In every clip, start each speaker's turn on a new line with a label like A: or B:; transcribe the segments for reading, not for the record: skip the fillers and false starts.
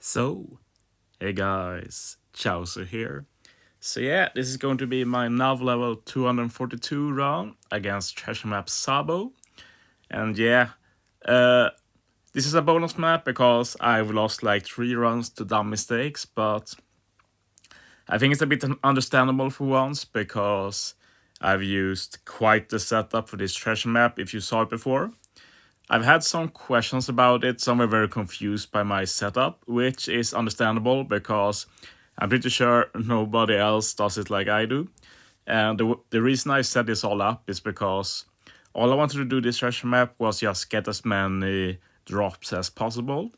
A: So, hey guys, Chauzu here. So yeah, this is going to be my nav level 242 run against Treasure Map Sabo. And yeah, uh, this is a bonus map because I've lost like 3 runs to dumb mistakes, but I think it's a bit understandable for once because I've used quite the setup for this treasure map if you saw it before. I've had some questions about it. Some were very confused by my setup, which is understandable because I'm pretty sure nobody else does it like I do. And the reason I set this all up is because all I wanted to do this treasure map was just get as many drops as possible.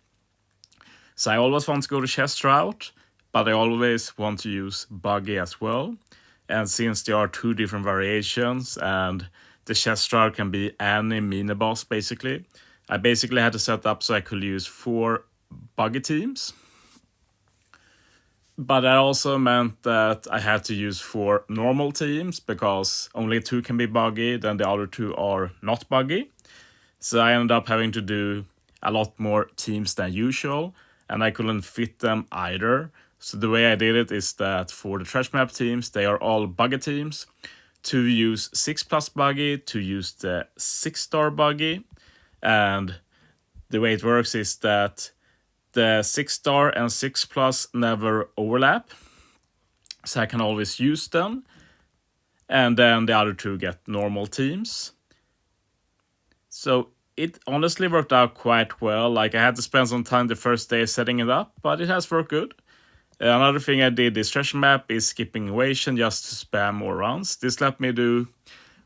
A: So I always want to go the chest route, but I always want to use buggy as well. And since there are 2 different variations and the chest route can be any mini boss basically, I basically had to set up so I could use 4 buggy teams. But that also meant that I had to use 4 normal teams because only 2 can be buggy, then the other 2 are not buggy. So I ended up having to do a lot more teams than usual, and I couldn't fit them either. So the way I did it is that for the Treasure Map teams, they are all buggy teams. To use 6 plus buggy, to use the 6-star buggy. And the way it works is that the 6-star and 6 plus never overlap. So I can always use them. And then the other 2 get normal teams. So it honestly worked out quite well. Like I had to spend some time the first day setting it up, but it has worked good. Another thing I did this treasure map is skipping invasion just to spam more runs. This let me do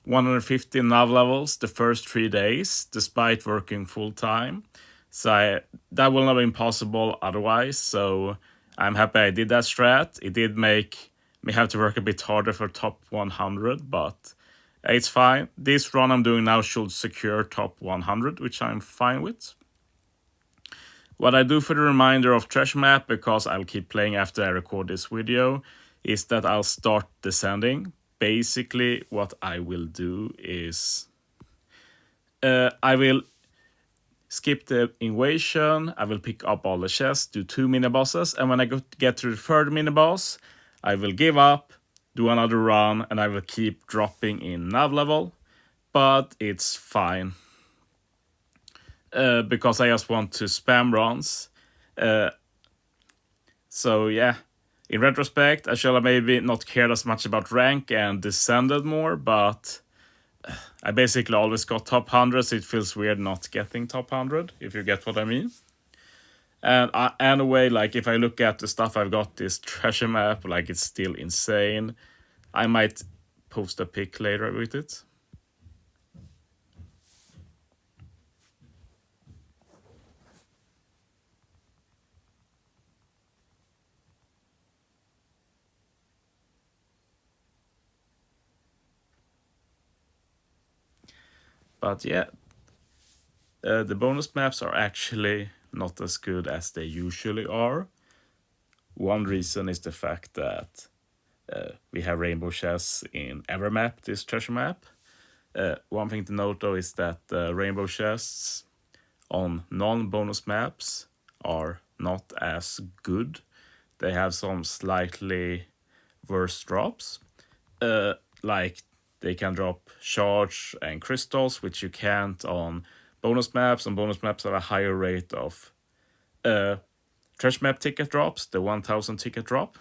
A: 150 nav levels the first 3 days, despite working full time. So that will not be possible otherwise. So I'm happy I did that strat. It did make me have to work a bit harder for top 100, but it's fine. This run I'm doing now should secure top 100, which I'm fine with. What I do for the remainder of Treasure Map, because I'll keep playing after I record this video, is that I'll start descending. Basically, what I will do is I will skip the invasion, I will pick up all the chests, do 2 mini bosses, and when I get to the 3rd mini boss, I will give up, do another run, and I will keep dropping in nav level, but it's fine. Because I just want to spam runs. So yeah, in retrospect, I should have maybe not cared as much about rank and descended more, but I basically always got top 100, so it feels weird not getting top 100, if you get what I mean. And anyway, like if I look at the stuff I've got this treasure map, like it's still insane. I might post a pic later with it. But yeah, the bonus maps are actually not as good as they usually are. One reason is the fact that we have rainbow chests in every map, this treasure map. One thing to note though is that the rainbow chests on non-bonus maps are not as good. They have some slightly worse drops. Like they can drop shards and crystals, which you can't on bonus maps, and bonus maps have a higher rate of treasure map ticket drops, the 1000 ticket drop.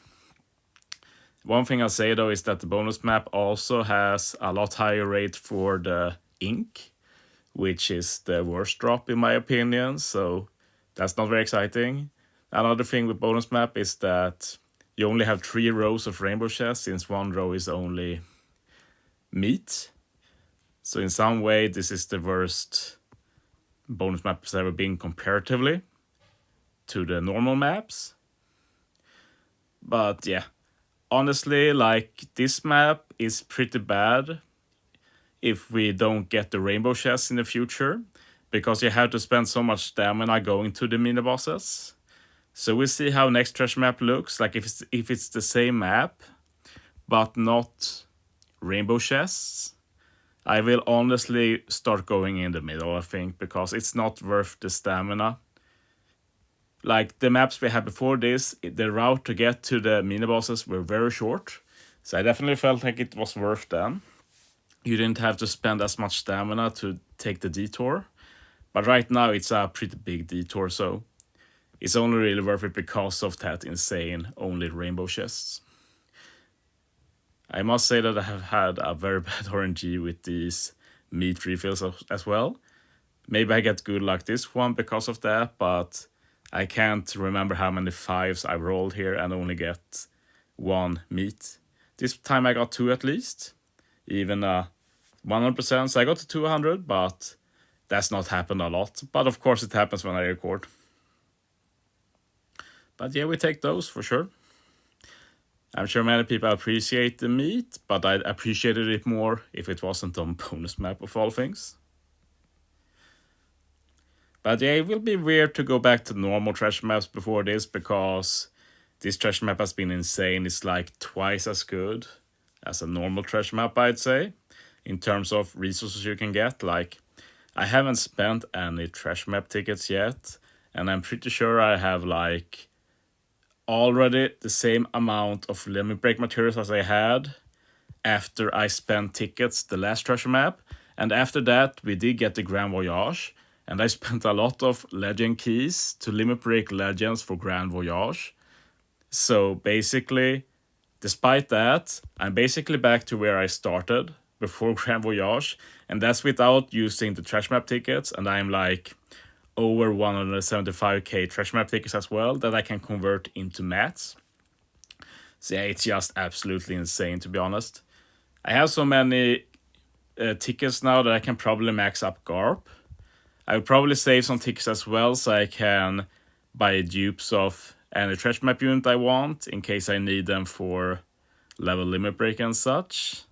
A: One thing I'll say though is that the bonus map also has a lot higher rate for the ink, which is the worst drop in my opinion, so that's not very exciting. Another thing with bonus map is that you only have 3 rows of rainbow chests, since 1 row is only meat. So in some way, this is the worst bonus map has ever been comparatively to the normal maps. But yeah, honestly, like this map is pretty bad if we don't get the rainbow chests in the future, because you have to spend so much stamina going to the mini bosses. So we'll see how next treasure map looks, like if it's the same map but not rainbow chests. I will honestly start going in the middle, I think, because it's not worth the stamina. like the maps we had before this, the route to get to the mini bosses were very short. So I definitely felt like it was worth them. You didn't have to spend as much stamina to take the detour. But right now it's a pretty big detour, so it's only really worth it because of that insane only rainbow chests. I must say that I have had a very bad RNG with these meat refills as well. Maybe I get good luck this one because of that, but I can't remember how many 5s I rolled here and only get 1 meat. This time I got 2 at least, even 100%, so I got to 200, but that's not happened a lot. But of course it happens when I record. But yeah, we take those for sure. I'm sure many people appreciate the meat, but I'd appreciated it more if it wasn't on bonus map of all things. But yeah, it will be weird to go back to normal treasure maps before this, because this treasure map has been insane. It's like twice as good as a normal treasure map, I'd say, in terms of resources you can get. Like, I haven't spent any treasure map tickets yet, and I'm pretty sure I have like already the same amount of limit break materials as I had after I spent tickets the last treasure map. And after that, we did get the Grand Voyage, and I spent a lot of legend keys to limit break legends for Grand Voyage. So basically, despite that, I'm basically back to where I started before Grand Voyage, and that's without using the treasure map tickets, and I'm like over 175k treasure map tickets as well that I can convert into mats. So yeah, it's just absolutely insane, to be honest. I have so many tickets now that I can probably max up Garp. I would probably save some tickets as well so I can buy dupes of any treasure map unit I want in case I need them for level limit break and such.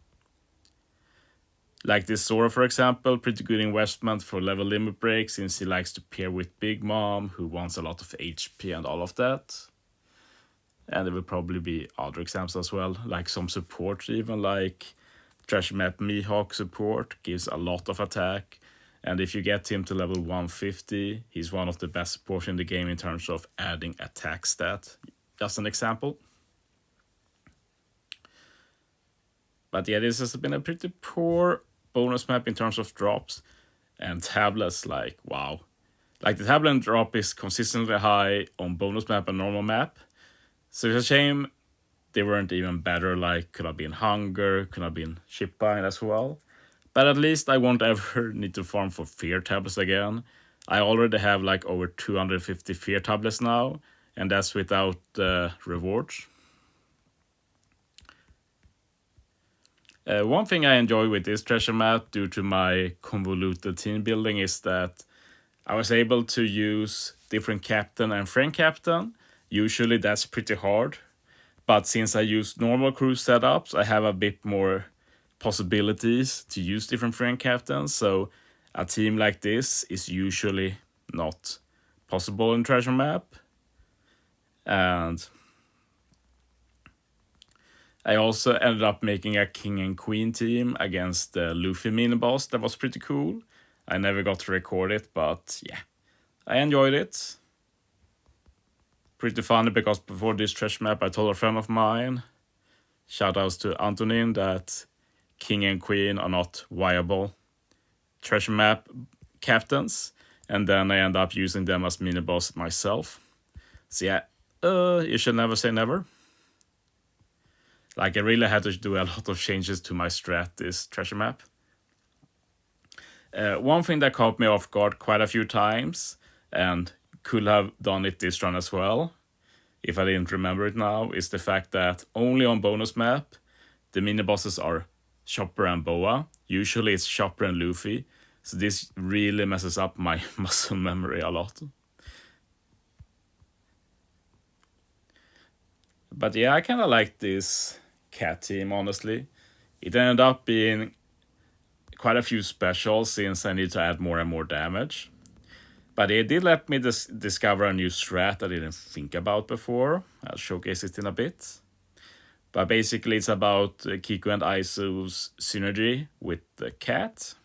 A: Like this Sora, for example, pretty good investment for level limit break since he likes to pair with Big Mom, who wants a lot of HP and all of that. And there will probably be other examples as well, like some support even, like Treasure Map Mihawk support gives a lot of attack. And if you get him to level 150, he's one of the best supports in the game in terms of adding attack stat. Just an example. But yeah, this has been a pretty poor bonus map in terms of drops. And tablets, like, wow. Like, the tablet drop is consistently high on bonus map and normal map. So it's a shame they weren't even better, like, could have been Hunger, could have been Shipbind as well. But at least I won't ever need to farm for Fear tablets again. I already have like over 250 Fear tablets now, and that's without the rewards. One thing I enjoy with this treasure map, due to my convoluted team building, is that I was able to use different captain and friend captain. Usually that's pretty hard, but since I use normal crew setups, I have a bit more possibilities to use different friend captains. So a team like this is usually not possible in treasure map. And I also ended up making a king and queen team against the Luffy mini boss. That was pretty cool. I never got to record it, but yeah, I enjoyed it. Pretty funny because before this treasure map I told a friend of mine, shoutouts to Antonin, that king and queen are not viable treasure map captains, and then I end up using them as mini boss myself. So yeah, you should never say never. Like, I really had to do a lot of changes to my strat this treasure map. One thing that caught me off guard quite a few times, and could have done it this run as well, if I didn't remember it now, is the fact that only on bonus map, the mini bosses are Chopper and Boa. Usually it's Chopper and Luffy. So this really messes up my muscle memory a lot. But yeah, I kind of like this cat team, honestly. It ended up being quite a few specials since I need to add more and more damage. But it did let me discover a new strat I didn't think about before. I'll showcase it in a bit. But basically it's about Kiku and Aizu's synergy with the cat.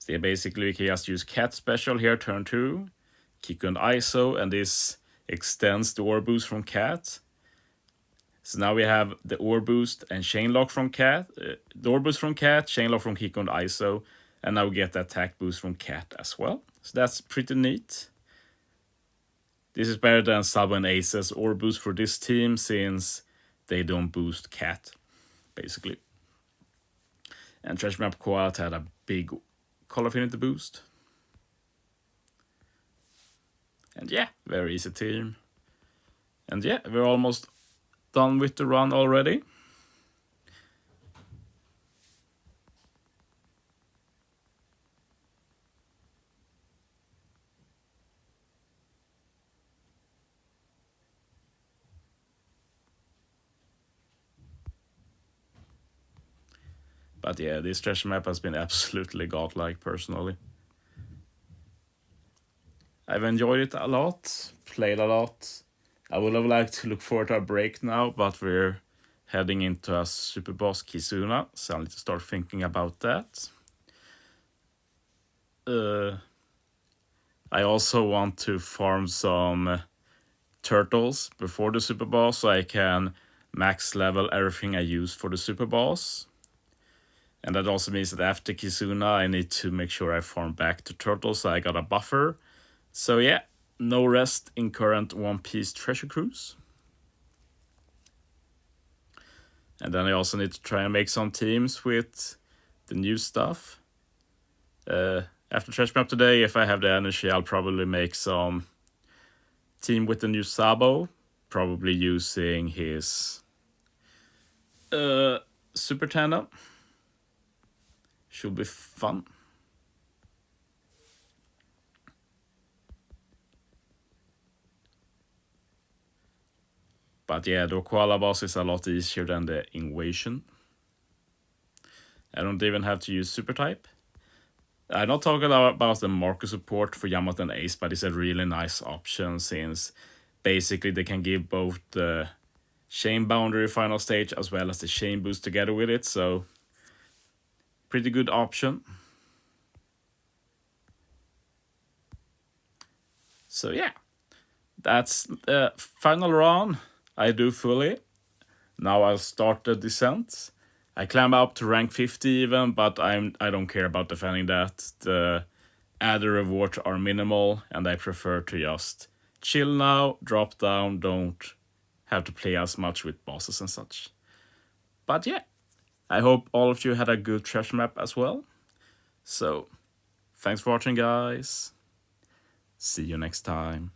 A: So yeah, basically we can just use cat special here, turn 2, Kiku and ISO, and this extends the ore boost from cat. So now we have the ore boost and chain lock from cat, the ore boost from cat, chain lock from Kiku and ISO, and now we get the attack boost from cat as well. So that's pretty neat. This is better than Sabo and Ace's ore boost for this team since they don't boost cat, basically. And Treasure Map Quad had a big color affinity boost. And yeah, very easy team. And yeah, we're almost done with the run already. But yeah, this treasure map has been absolutely godlike personally. I've enjoyed it a lot, played a lot. I would have liked to look forward to a break now, but we're heading into a super boss Kizuna, so I need to start thinking about that. I also want to farm some turtles before the super boss so I can max level everything I use for the super boss. And that also means that after Kizuna I need to make sure I farm back to turtles so I got a buffer. So yeah, no rest in current One Piece treasure cruise. And then I also need to try and make some teams with the new stuff. After Treasure Map today, if I have the energy, I'll probably make some team with the new Sabo. Probably using his Super Tandem. Should be fun. But yeah, the Koala boss is a lot easier than the Invasion. I don't even have to use Super Type. I'm not talking about the Marco support for Yamato and Ace, but it's a really nice option since basically they can give both the chain boundary final stage as well as the chain boost together with it, so pretty good option. So yeah, that's the final run I do fully. Now I'll start the descent. I climb up to rank 50 even, but I don't care about defending that. The added rewards are minimal, and I prefer to just chill now, drop down, don't have to play as much with bosses and such. But yeah, I hope all of you had a good treasure map as well. So, thanks for watching, guys. See you next time.